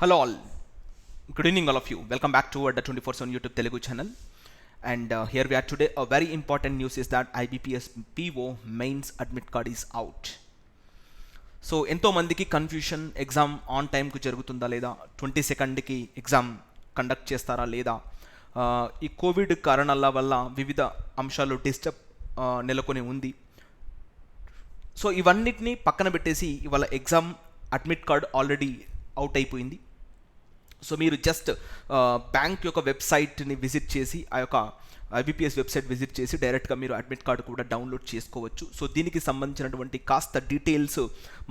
Hello all. Good evening all of you. Welcome back to the 24/7 YouTube Telugu channel. And here we are today. A very important news is that IBPS PO mains admit card is out. So ఎంతో మందికి confusion, exam on టైంకు జరుగుతుందా లేదా, 22కి exam conduct చేస్తారా లేదా, ఈ Covid కారణాల వల్ల వివిధ అంశాలు డిస్టర్బ్ నెలకొని ఉంది. సో ఇవన్నిటిని పక్కన పెట్టేసి ఇవాళ exam admit card already out అయిపోయింది. సో మీరు జస్ట్ బ్యాంక్ యొక్క వెబ్సైట్ని విజిట్ చేసి, ఆ యొక్క ఐబీపీఎస్ వెబ్సైట్ విజిట్ చేసి డైరెక్ట్గా మీరు అడ్మిట్ కార్డు కూడా డౌన్లోడ్ చేసుకోవచ్చు. సో దీనికి సంబంధించినటువంటి కాస్త డీటెయిల్స్,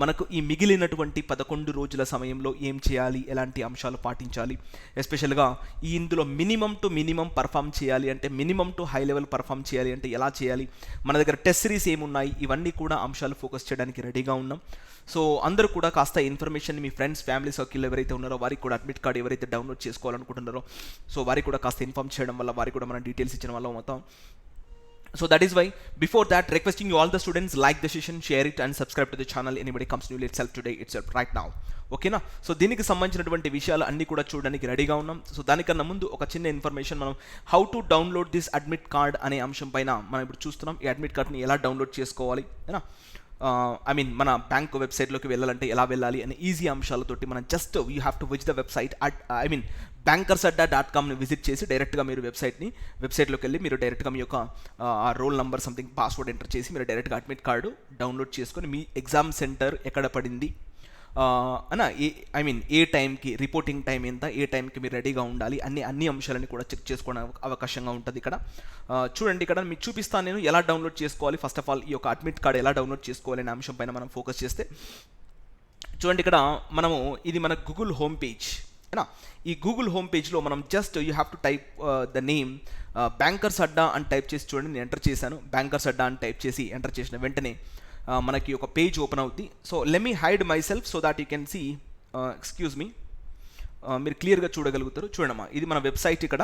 మనకు ఈ మిగిలినటువంటి 11 రోజుల సమయంలో ఏం చేయాలి, ఎలాంటి అంశాలు పాటించాలి, ఎస్పెషల్గా ఈ ఇందులో మినిమం టు మినిమం పర్ఫామ్ చేయాలి అంటే, minimum to high level perform చేయాలి అంటే ఎలా చేయాలి, మన దగ్గర టెస్ట్ సిరీస్ ఏమున్నాయి, ఇవన్నీ కూడా అంశాలు ఫోకస్ చేయడానికి రెడీగా ఉన్నాం. సో అందరూ కూడా కాస్త ఇన్ఫర్మేషన్ మీ ఫ్రెండ్స్, ఫ్యామిలీ సర్కిల్ ఎవరైతే ఉన్నారో వారికి కూడా అడ్మిట్ కార్డ్ ఎవరైతే డౌన్లోడ్ చేసుకోవాలనుకుంటున్నారో సో వారికి కూడా కాస్త ఇన్ఫార్మ్ చేయడం వల్ల, వారికి కూడా మనం డీటెయిల్స్ ఇచ్చిన వల్ల మొత్తం. So that is why before that requesting you all the students like the session, share it and subscribe to the channel. Anybody comes newly itself today itself right now. ఓకేనా? So దీనికి సంబంధించినటువంటి విషయాలు అన్నీ కూడా చూడడానికి రెడీగా ఉన్నాం. సో దానికన్నా ముందు ఒక చిన్న ఇన్ఫర్మేషన్, మనం how to download this admit card అనే అంశం పైన మనం ఇప్పుడు చూస్తున్నాం. ఈ అడ్మిట్ కార్డ్ని ఎలా డౌన్లోడ్ చేసుకోవాలి, మన బ్యాంక్ వెబ్సైట్లోకి వెళ్ళాలంటే ఎలా వెళ్ళాలి అనే ఈజీ అంశాలతోటి మనం just you have to visit the website bankersadda.comని విజిట్ చేసి డైరెక్ట్గా మీరు వెబ్సైట్లోకి వెళ్ళి మీరు డైరెక్ట్గా మీ యొక్క roll number something password enter చేసి మీరు డైరెక్ట్గా అడ్మిట్ కార్డు డౌన్లోడ్ చేసుకొని మీ ఎగ్జామ్ సెంటర్ ఎక్కడ పడింది, ఏ టైంకి రిపోర్టింగ్ టైం ఎంత, ఏ టైంకి మీరు రెడీగా ఉండాలి, అన్ని అంశాలని కూడా చెక్ చేసుకోవడానికి అవకాశంగా ఉంటుంది. ఇక్కడ చూడండి, ఇక్కడ మీకు చూపిస్తాను నేను ఎలా డౌన్లోడ్ చేసుకోవాలి. ఫస్ట్ ఆఫ్ ఆల్ ఈ యొక్క అడ్మిట్ కార్డ్ ఎలా డౌన్లోడ్ చేసుకోవాలి అనే అంశం పైన మనం ఫోకస్ చేస్తే చూడండి, ఇక్కడ మనము ఇది మన గూగుల్ హోమ్ పేజ్. ఈ గూగుల్ హోమ్ పేజ్లో మనం just you have to type the name Bankers Adda అని టైప్ చేసి చూడండి. నేను ఎంటర్ చేశాను, బ్యాంకర్స్ అడ్డా అని టైప్ చేసి ఎంటర్ చేసిన వెంటనే మనకి ఒక పేజ్ ఓపెన్ అవుద్ది. So let me hide myself so that you can see, excuse me, మీరు క్లియర్గా చూడగలుగుతారు. చూడమ్మా, ఇది మన వెబ్సైట్. ఇక్కడ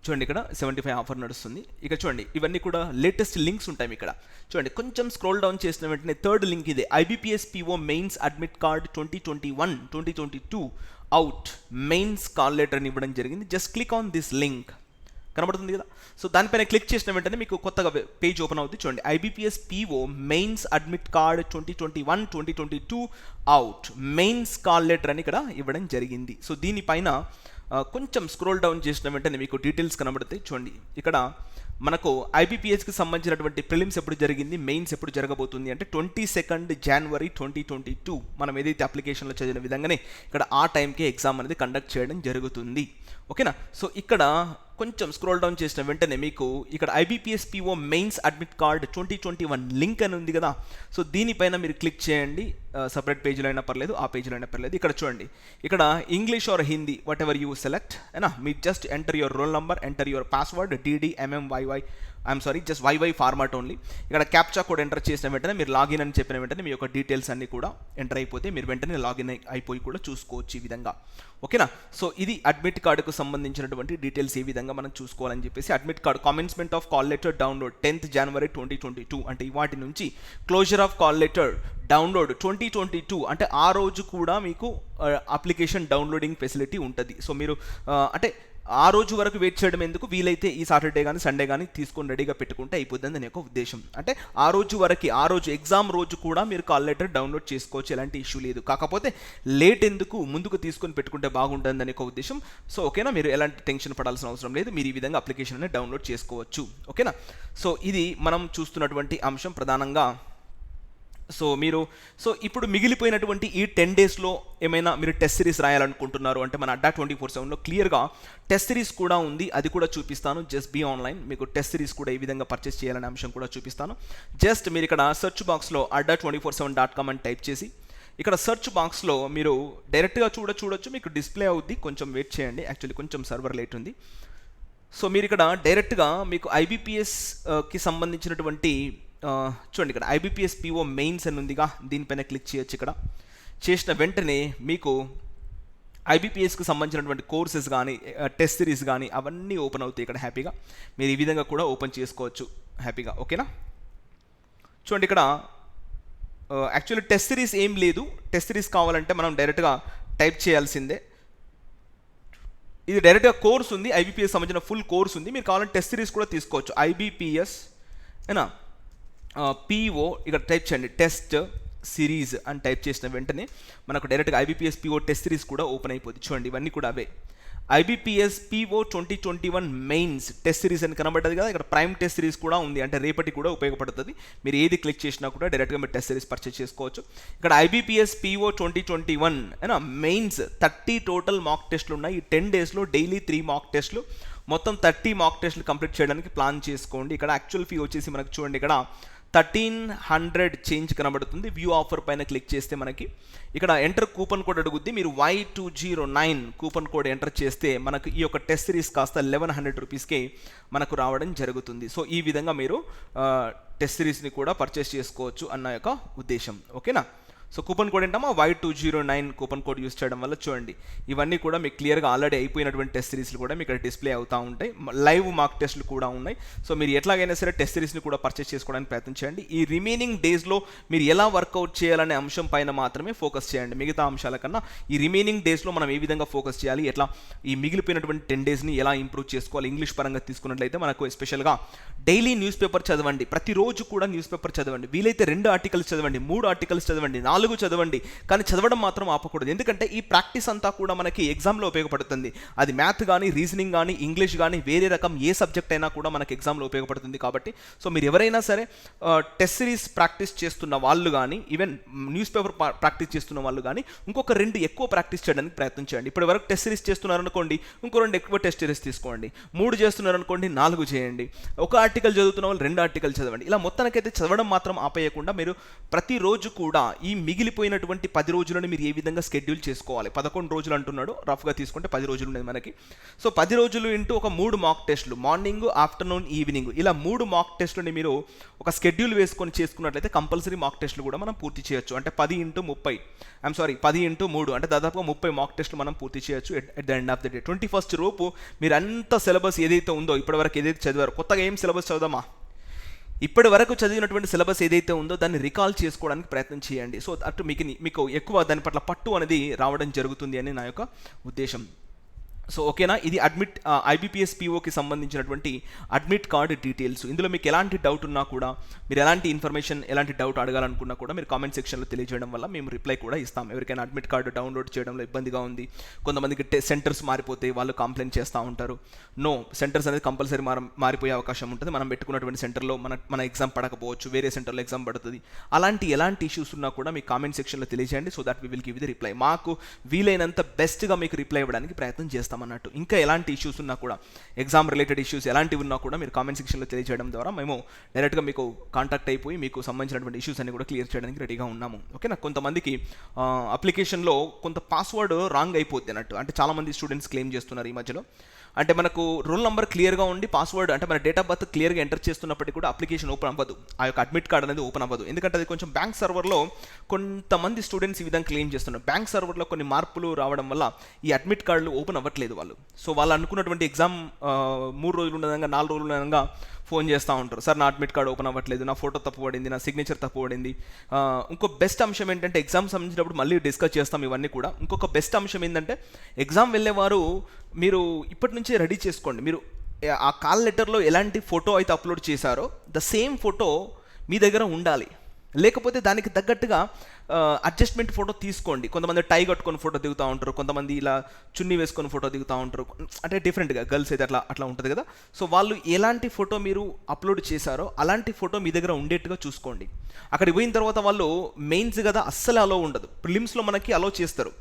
చూడండి, ఇక్కడ 75 ఆఫర్ నడుస్తుంది. ఇక్కడ చూడండి, ఇవన్నీ కూడా లేటెస్ట్ లింక్స్ ఉంటాయి. ఇక్కడ చూడండి, కొంచెం స్క్రోల్ డౌన్ చేసిన వెంటనే థర్డ్ లింక్ ఇదే, IBPS PO mains admit card 2021-2022 out mains call letter అని ఇవ్వడం జరిగింది. Just click on this link, కనబడుతుంది కదా. సో దానిపైన క్లిక్ చేసిన వెంటనే మీకు కొత్తగా పేజ్ ఓపెన్ అవుతుంది. చూడండి, IBPS PO mains admit card 2021-2022 out mains call letter అని ఇక్కడ ఇవ్వడం జరిగింది. సో దీనిపైన కొంచెం స్క్రోల్ డౌన్ చేసిన వెంటనే మీకు డీటెయిల్స్ కనబడతాయి. చూడండి, ఇక్కడ మనకు ఐబీపీఎస్కి సంబంధించినటువంటి ప్రిలిమ్స్ ఎప్పుడు జరిగింది, మెయిన్స్ ఎప్పుడు జరగబోతుంది అంటే 22 జనవరి 2022 మనం ఏదైతే అప్లికేషన్లో చదివిన విధంగానే ఇక్కడ ఆ టైంకి ఎగ్జామ్ అనేది కండక్ట్ చేయడం జరుగుతుంది. ఓకేనా? సో ఇక్కడ కొంచెం స్క్రోల్ డౌన్ చేసిన వెంటనే మీకు ఇక్కడ IBPS PO mains admit card 2021 link అని ఉంది కదా. సో దీనిపైన మీరు క్లిక్ చేయండి. సపరేట్ పేజ్లో అయినా పర్లేదు, ఆ పేజ్లో అయినా పర్లేదు. ఇక్కడ చూడండి, ఇక్కడ English or Hindi whatever you select, మీరు just enter your roll number, enter your password, DDMMYY, just YY format only. ఇక్కడ క్యాప్చా కోడ్ ఎంటర్ చేసిన వెంటనే మీరు లాగిన్ అని చెప్పిన వెంటనే మీ యొక్క డీటెయిల్స్ అన్ని కూడా ఎంటర్ అయిపోతే మీరు వెంటనే లాగిన్ అయిపోయి కూడా చూసుకోవచ్చు ఈ విధంగా. ఓకేనా? సో ఇది అడ్మిట్ కార్డుకు సంబంధించినటువంటి డీటెయిల్స్ ఏ విధంగా మనం చూసుకోవాలని చెప్పేసి, admit card commencement of call letter download 10th January 2022 అంటే వాటి నుంచి closure of call letter download 2022 అంటే ఆ రోజు కూడా మీకు అప్లికేషన్ డౌన్లోడింగ్ ఫెసిలిటీ ఉంటుంది. సో మీరు అంటే ఆ రోజు వరకు వెయిట్ చేయడం ఎందుకు, వీలైతే ఈ సాటర్డే కానీ సండే కానీ తీసుకొని రెడీగా పెట్టుకుంటే అయిపోతుంది అని ఒక ఉద్దేశం. అంటే ఆ రోజు వరకు, ఆ రోజు ఎగ్జామ్ రోజు కూడా మీరు కాల్ లెటర్ డౌన్లోడ్ చేసుకోవచ్చు, ఎలాంటి ఇష్యూ లేదు. కాకపోతే లేట్ ఎందుకు, ముందుకు తీసుకొని పెట్టుకుంటే బాగుంటుంది అని ఒక ఉద్దేశం. సో ఓకేనా, మీరు ఎలాంటి టెన్షన్ పడాల్సిన అవసరం లేదు, మీరు ఈ విధంగా అప్లికేషన్ అనేది డౌన్లోడ్ చేసుకోవచ్చు. ఓకేనా? సో ఇది మనం చూస్తున్నటువంటి అంశం ప్రధానంగా. సో ఇప్పుడు మిగిలిపోయినటువంటి ఈ 10 డేస్లో ఏమైనా మీరు టెస్ట్ సిరీస్ రాయాలనుకుంటున్నారు అంటే మన అడ్డా 24/7లో క్లియర్గా టెస్ట్ సిరీస్ కూడా ఉంది, అది కూడా చూపిస్తాను. జస్ట్ బీ ఆన్లైన్, మీకు టెస్ట్ సిరీస్ కూడా ఏ విధంగా పర్చేస్ చేయాలనే అంశం కూడా చూపిస్తాను. జస్ట్ మీరు ఇక్కడ సెర్చ్ బాక్స్లో adda247.com అని టైప్ చేసి ఇక్కడ సెర్చ్ బాక్స్లో మీరు డైరెక్ట్గా చూడొచ్చు, మీకు డిస్ప్లే అవుద్ది. కొంచెం వెయిట్ చేయండి, యాక్చువల్లీ కొంచెం సర్వర్ లేట్ ఉంది. సో మీరు ఇక్కడ డైరెక్ట్గా మీకు ఐబీపీఎస్కి సంబంధించినటువంటి చూడండి, ఇక్కడ ఐబీపీఎస్ పిఓ మెయిన్స్ అని ఉందిగా, దీనిపైన క్లిక్ చేయొచ్చు. ఇక్కడ చేసిన వెంటనే మీకు ఐబీపీఎస్కి సంబంధించినటువంటి కోర్సెస్ కానీ టెస్ట్ సిరీస్ కానీ అవన్నీ ఓపెన్ అవుతాయి. ఇక్కడ హ్యాపీగా మీరు ఈ విధంగా కూడా ఓపెన్ చేసుకోవచ్చు హ్యాపీగా. ఓకేనా? చూడండి, ఇక్కడ యాక్చువల్లీ టెస్ట్ సిరీస్ ఏం లేదు. టెస్ట్ సిరీస్ కావాలంటే మనం డైరెక్ట్గా టైప్ చేయాల్సిందే. ఇది డైరెక్ట్గా కోర్స్ ఉంది, ఐబీపీఎస్ సంబంధించిన ఫుల్ కోర్స్ ఉంది. మీరు కావాలంటే టెస్ట్ సిరీస్ కూడా తీసుకోవచ్చు. ఐబీపీఎస్ ఏనా పీఓ ఇక్కడ టైప్ చేయండి, టెస్ట్ సిరీస్ అని టైప్ చేసిన వెంటనే మనకు డైరెక్ట్గా ఐబీపీఎస్ పీఓ టెస్ట్ సిరీస్ కూడా ఓపెన్ అయిపోతుంది. చూడండి ఇవన్నీ కూడా అవే. IBPS PO 2021 mains test series అని కనబడ్డది కదా, ఇక్కడ ప్రైమ్ టెస్ట్ సిరీస్ కూడా ఉంది, అంటే రేపటి కూడా ఉపయోగపడుతుంది. మీరు ఏది క్లిక్ చేసినా కూడా డైరెక్ట్గా మీరు టెస్ట్ సిరీస్ పర్చేస్ చేసుకోవచ్చు. ఇక్కడ ఐబీపీఎస్ పీఓ 2021 అయినా మెయిన్స్ 30 టోటల్ మాక్ టెస్ట్లు ఉన్నాయి. ఈ 10 డేస్లో డైలీ 3 మాక్ టెస్ట్లు, మొత్తం 30 మాక్ టెస్ట్లు కంప్లీట్ చేయడానికి ప్లాన్ చేసుకోండి. ఇక్కడ యాక్చువల్ ఫీ వచ్చేసి మనకు చూడండి ఇక్కడ 1300 చేంజ్ కనబడుతుంది. వ్యూ ఆఫర్ పైన క్లిక్ చేస్తే మనకి ఇక్కడ ఎంటర్ కూపన్ కోడ్ అడుగుద్ది. మీరు Y209 కూపన్ కోడ్ ఎంటర్ చేస్తే మనకు ఈ యొక్క టెస్ట్ సిరీస్ కాస్త 1100 రూపీస్కే మనకు రావడం జరుగుతుంది. సో ఈ విధంగా మీరు టెస్ట్ సిరీస్ని కూడా పర్చేస్ చేసుకోవచ్చు అన్న యొక్క ఉద్దేశం. ఓకేనా? సో కూపన్ కోడ్ ఏంటమ్మా Y209 కూపన్ కోడ్ యూస్ చేయడం వల్ల చూడండి ఇవన్నీ కూడా మీకు క్లియర్గా ఆల్రెడీ అయిపోయినటువంటి టెస్ట్ సిరీస్లు కూడా మీకు ఇక్కడ డిస్ప్లే అవుతూ ఉంటాయి. లైవ్ మాక్ టెస్ట్లు కూడా ఉన్నాయి. సో మీరు ఎట్లాగైనా సరే టెస్ట్ సిరీస్ని కూడా పర్చేస్ చేసుకోవడానికి ప్రయత్నం చేయండి. ఈ రిమైనింగ్ డేస్లో మీరు ఎలా వర్కౌట్ చేయాలనే అంశం పైన మాత్రమే ఫోకస్ చేయండి. మిగతా అంశాల కన్నా ఈ రిమైనింగ్ డేస్లో మనం ఏ విధంగా ఫోకస్ చేయాలి, ఎట్లా ఈ మిగిలిపోయినటువంటి 10 డేస్ని ఎలా ఇంప్రూవ్ చేసుకోవాలి, ఇంగ్లీష్ పరంగా తీసుకున్నట్లయితే మనకు ఎస్పెషల్గా డైలీ న్యూస్ పేపర్ చదవండి. ప్రతిరోజు కూడా న్యూస్ పేపర్ చదవండి. వీలైతే 2 ఆర్టికల్స్ చదవండి, 3 ఆర్టికల్స్ చదవండి, 4 చదవండి. కానీ చదవడం మాత్రం ఆపకూడదు. ఎందుకంటే ఈ ప్రాక్టీస్ అంతా కూడా మనకి ఎగ్జామ్లో ఉపయోగపడుతుంది. అది మ్యాథ్ కానీ, రీజనింగ్ కానీ, ఇంగ్లీష్ కానీ, వేరే రకం ఏ సబ్జెక్ట్ అయినా కూడా మనకి ఎగ్జామ్లో ఉపయోగపడుతుంది. కాబట్టి సో మీరు ఎవరైనా సరే టెస్ట్ సిరీస్ ప్రాక్టీస్ చేస్తున్న వాళ్ళు కానీ, ఈవెన్ న్యూస్ పేపర్ ప్రాక్టీస్ చేస్తున్న వాళ్ళు కానీ ఇంకొక 2 ఎక్కువ ప్రాక్టీస్ చేయడానికి ప్రయత్నం చేయండి. ఇప్పటి వరకు టెస్ట్ సిరీస్ చేస్తున్నారనుకోండి, ఇంకో 2 ఎక్కువ టెస్ట్ సిరీస్ తీసుకోండి. 3 చేస్తున్నారనుకోండి, 4 చేయండి. ఒక ఆర్టికల్ చదువుతున్న వాళ్ళు 2 ఆర్టికల్ చదవండి. ఇలా మొత్తానికైతే చదవడం మాత్రం ఆపేయకుండా మీరు ప్రతిరోజు కూడా ఈ మిగిలిపోయినటువంటి 10 రోజులను మీరు ఏ విధంగా షెడ్యూల్ చేసుకోవాలి. 11 రోజులు అంటున్నాడు, రఫ్గా తీసుకుంటే 10 రోజులు ఉండేది మనకి. సో 10 రోజులు ఇంటూ ఒక 3 మాక్ టెస్టులు, మార్నింగ్, ఆఫ్టర్నూన్, ఈవినింగ్, ఇలా 3 మాక్ టెస్టులని మీరు ఒక షెడ్యూల్ వేసుకొని చేసుకున్నట్లయితే కంపల్సరీ మాక్ టెస్టులు కూడా మనం పూర్తి చేయొచ్చు. అంటే 10 ఇంటూ 3 అంటే దాదాపుగా 30 మాక్ టెస్టులు మనం పూర్తి చేయొచ్చు at the end of the day. 21st లోపు మీరు అంత సిలబస్ ఏదైతే ఉందో, ఇప్పటివరకు ఏదైతే చదివారో, కొత్తగా ఏం సిలబస్ చదవమా, ఇప్పటి వరకు చదివినటువంటి సిలబస్ ఏదైతే ఉందో దాన్ని రికాల్ చేసుకోవడానికి ప్రయత్నం చేయండి. సో అటు మీకు ఎక్కువ దాని పట్ల పట్టు అనేది రావడం జరుగుతుంది అని నా యొక్క ఉద్దేశం. సో ఓకేనా, ఇది అడ్మిట్ ఐబీపీఎస్ పీఓకి సంబంధించినటువంటి అడ్మిట్ కార్డ్ డీటెయిల్స్. ఇందులో మీకు ఎలాంటి డౌట్ ఉన్నా కూడా, మీరు ఎలాంటి ఇన్ఫర్మేషన్, ఎలాంటి డౌట్ అడగాలనుకున్నా కూడా మీరు కామెంట్ సెక్షన్లో తెలియజేయడం వల్ల మేము రిప్లై కూడా ఇస్తాం. ఎవరికైనా అడ్మిట్ కార్డు డౌన్లోడ్ చేయడంలో ఇబ్బందిగా ఉంది, కొంతమందికి సెంటర్స్ మారిపోతే వాళ్ళు కంప్లైంట్ చేస్తూ ఉంటారు. నో, సెంటర్స్ అనేది కంపల్సరీ మారిపోయే అవకాశం ఉంటుంది. మనం పెట్టుకున్నటువంటి సెంటర్లో మన ఎగ్జామ్ పడకపోవచ్చు, వేరే సెంటర్లో ఎగ్జామ్ పడుతుంది. ఎలాంటి ఇష్యూస్ ఉన్నా కూడా మీ కామెంట్ సెక్షన్లో తెలియజేయండి. So that we will give the reply. మాకు వీలైనంత బెస్ట్గా మీకు రిప్లై ఇవ్వడానికి ప్రయత్నం చేస్తాం అన్నట్టు. ఇంకా ఎలాంటి ఇష్యూస్ ఉన్నా కూడా, ఎగ్జామ్ రిలేటెడ్ ఇష్యూస్ ఎలాంటివి ఉన్నా కూడా మీరు కామెంట్ సెక్షన్లో తెలియజేయడం ద్వారా మేము డైరెక్ట్గా మీకు కాంటాక్ట్ అయిపోయి మీకు సంబంధించినటువంటి ఇష్యూస్ అన్ని కూడా క్లియర్ చేయడానికి రెడీగా ఉన్నాము. ఓకేనా, కొంతమందికి అప్లికేషన్లో కొంత పాస్వర్డ్ రాంగ్ అయిపోద్ది అన్నట్టు. అంటే చాలామంది స్టూడెంట్స్ క్లెయిమ్ చేస్తున్నారు ఈ మధ్యలో. అంటే మనకు రోల్ నెంబర్ క్లియర్గా ఉండి పాస్వర్డ్ అంటే మన డేట్ ఆఫ్ బర్త్ క్లియర్గా ఎంటర్ చేస్తున్నప్పటికీ కూడా అప్లికేషన్ ఓపెన్ అవ్వదు, ఆ యొక్క అడ్మిట్ కార్డ్ అనేది ఓపెన్ అవ్వదు. ఎందుకంటే అది కొంచెం బ్యాంక్ సర్వర్లో కొంతమంది స్టూడెంట్స్ ఈ విధంగా క్లెయిమ్ చేస్తున్నారు. బ్యాంక్ సర్వర్లో కొన్ని మార్పులు రావడం వల్ల ఈ అడ్మిట్ కార్డులు ఓపెన్ అవ్వట్లేదు వాళ్ళు. సో వాళ్ళు అనుకున్నటువంటి ఎగ్జామ్ 3 రోజులు ఉండగా 4 రోజులు ఉండగా ఫోన్ చేస్తూ ఉంటారు, సార్ నా అడ్మిట్ కార్డ్ ఓపెన్ అవ్వట్లేదు, నా ఫోటో తప్పు పడింది, నా సిగ్నేచర్ తప్పు పడింది. ఇంకో బెస్ట్ అంశం ఏంటంటే, ఎగ్జామ్ సంబంధించినప్పుడు మళ్ళీ డిస్కస్ చేస్తాం ఇవన్నీ కూడా. ఇంకొక బెస్ట్ అంశం ఏంటంటే, ఎగ్జామ్ వెళ్ళేవారు మీరు ఇప్పటి నుంచే రెడీ చేసుకోండి. మీరు ఆ కాల్ లెటర్లో ఎలాంటి ఫోటో అయితే అప్లోడ్ చేశారో ద సేమ్ ఫోటో మీ దగ్గర ఉండాలి. లేకపోతే దానికి తగ్గట్టుగా అడ్జస్ట్మెంట్ ఫోటో తీసుకోండి. కొంతమంది టై కట్టుకొని ఫోటో దిగుతూ ఉంటారు, కొంతమంది ఇలా చున్నీ వేసుకొని ఫోటో దిగుతూ ఉంటారు. అంటే డిఫరెంట్గా గర్ల్స్ అయితే అట్లా ఉంటుంది కదా. సో వాళ్ళు ఎలాంటి ఫోటో మీరు అప్లోడ్ చేశారో అలాంటి ఫోటో మీ దగ్గర ఉండేట్టుగా చూసుకోండి. అక్కడికి పోయిన తర్వాత వాళ్ళు మెయిన్స్ కదా అస్సలు అలో ఉండదు. ప్రిలిమ్స్లో మనకి అలో చేస్తారు,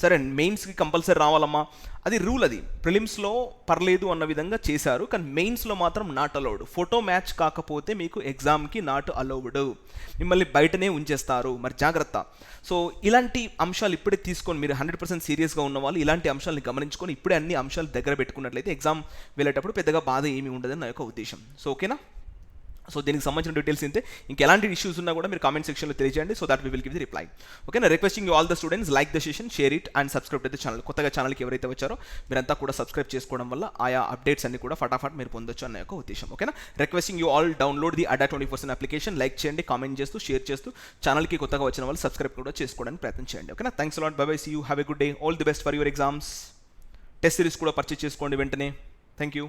సరే మెయిన్స్కి కంపల్సరీ రావాలమ్మా, అది రూల్. అది ప్రిలిమ్స్లో పర్లేదు అన్న విధంగా చేశారు, కానీ మెయిన్స్లో మాత్రం నాట్ అలౌడ్. ఫోటో మ్యాచ్ కాకపోతే మీకు ఎగ్జామ్కి నాట్ అలౌడ్, మిమ్మల్ని బయటనే ఉంచేస్తారు. మరి జాగ్రత్త. సో ఇలాంటి అంశాలు ఇప్పుడే తీసుకొని, మీరు 100% సీరియస్గా ఉన్న వాళ్ళు ఇలాంటి అంశాలను గమనించుకొని ఇప్పుడే అన్ని అంశాలు దగ్గర పెట్టుకున్నట్లయితే ఎగ్జామ్ వెళ్ళేటప్పుడు పెద్దగా బాధ ఏమీ ఉండదని నా యొక్క ఉద్దేశం. సో ఓకేనా. సో దీనికి సంబంధించిన డీటెయిల్స్ ఇంతే. ఇంకెలాంటి ఇష్యూస్ ఉన్నా కూడా మీరు కామెంట్ సెక్షన్లో తెలియజేయండి, so that we will give the reply. ఓకేనా. Requesting you all the students like the session, share it and subscribe to the channel. కొత్తగా ఛానల్కి ఎవరైతే వచ్చారో మీరంతా కూడా సబ్స్క్రైబ్ చేసుకోవడం వల్ల ఆయా అప్డేట్స్ అన్ని కూడా ఫటాఫట్ మీరు పొందొచ్చు అన్న యొక్క ఉద్దేశం. ఓకేనా. Requesting you all download the అడా 24/7 అప్లికేషన్. లైక్ చేయండి, కామెంట్ చేస్తూ, షేర్ చేస్తూ, ఛానల్కి కొత్తగా వచ్చిన వాళ్ళు సబ్స్క్రైబ్ కూడా చేసుకోవడానికి ప్రయత్నం చేయండి. ఓకేనా. Thanks a lot, bye bye, see you, have a good day, all the best for your exams. Test series కూడా పర్చేస్ చేసుకోండి వెంటనే. Thank you.